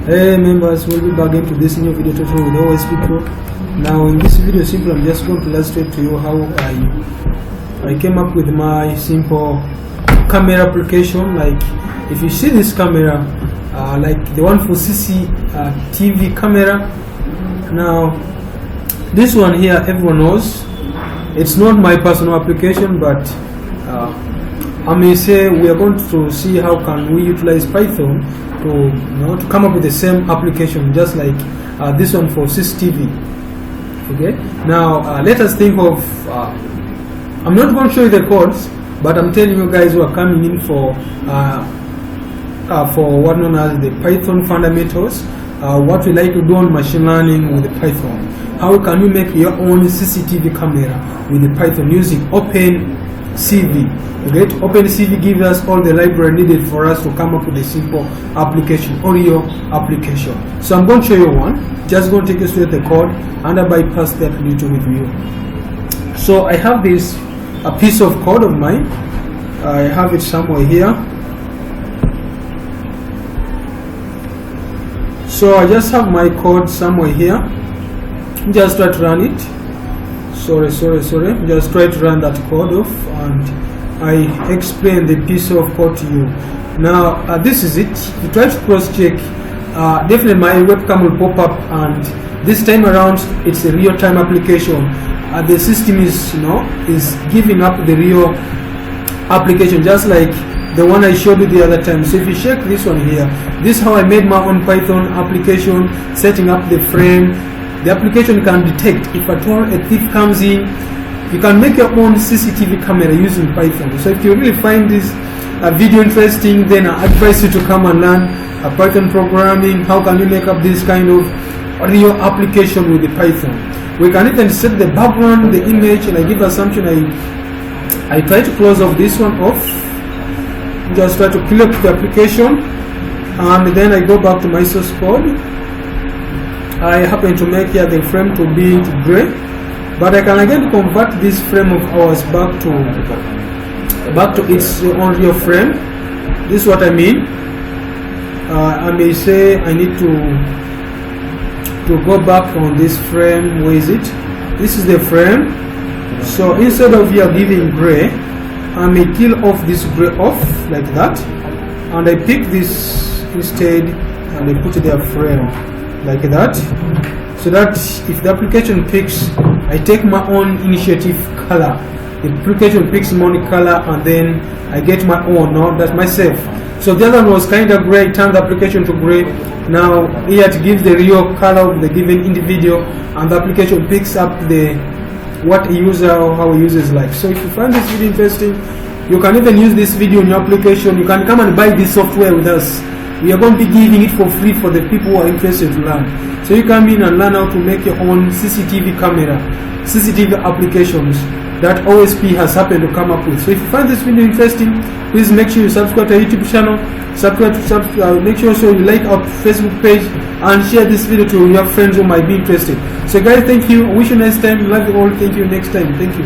Hey members, welcome back into this new video tutorial with OSP Pro. Now in this video simply I'm just going to illustrate to you how I came up with my simple camera application. Like if you see this camera, like the one for CCTV camera. Now this one here everyone knows it's not my personal application, but I may say we are going to see how can we utilize Python to come up with the same application, just like this one for CCTV. Okay, now let us think of I'm not going to show you the codes, but I'm telling you guys who are coming in for what known as the Python fundamentals, what we like to do on machine learning with the Python. How can you make your own CCTV camera with the Python using OpenCV? Okay, OpenCV gives us all the library needed for us to come up with a simple application, audio application. So I'm going to show you one. Just going to take you straight the code and I bypass that little with you. So I have this a piece of code of mine. I have it somewhere here. So I just have my code somewhere here. Just try to run it. Sorry. Just try to run that code off, and I explain the piece of code to you. Now this is it. If you try to cross-check, definitely my webcam will pop up, and this time around it's a real-time application. The system is giving up the real application, just like the one I showed you the other time. So if you check this one here, this is how I made my own Python application, setting up the frame. The application can detect if at all a thief comes in. You can make your own CCTV camera using Python. So if you really find this video interesting, then I advise you to come and learn Python programming. How can you make up this kind of real application with the Python? We can even set the background, the image, and I give assumption. I try to close off this one off. Just try to clear up the application, and then I go back to my source code. I happen to make here the frame to be gray, but I can again convert this frame of ours back to its own real frame. This is what I mean. I may say I need to go back on this frame. Where is it? This is the frame. So instead of here giving gray, I may kill off this gray off like that, and I pick this instead and I put their frame like that, so that if the application picks, I take my own initiative color. The application picks my own color, and then I get my own, that's myself. So the other one was kind of gray, turn the application to gray. Now here it gives the real color of the given individual, and the application picks up what a user or how a user is like. So if you find this video interesting, you can even use this video in your application. You can come and buy this software with us. We are going to be giving it for free for the people who are interested to learn. So you come in and learn how to make your own CCTV camera, CCTV applications that OSP has happened to come up with. So if you find this video interesting, please make sure you subscribe to our YouTube channel, make sure also you like our Facebook page, and share this video to your friends who might be interested. So guys, thank you. Wish you a nice time. Love you all. Thank you. Next time. Thank you.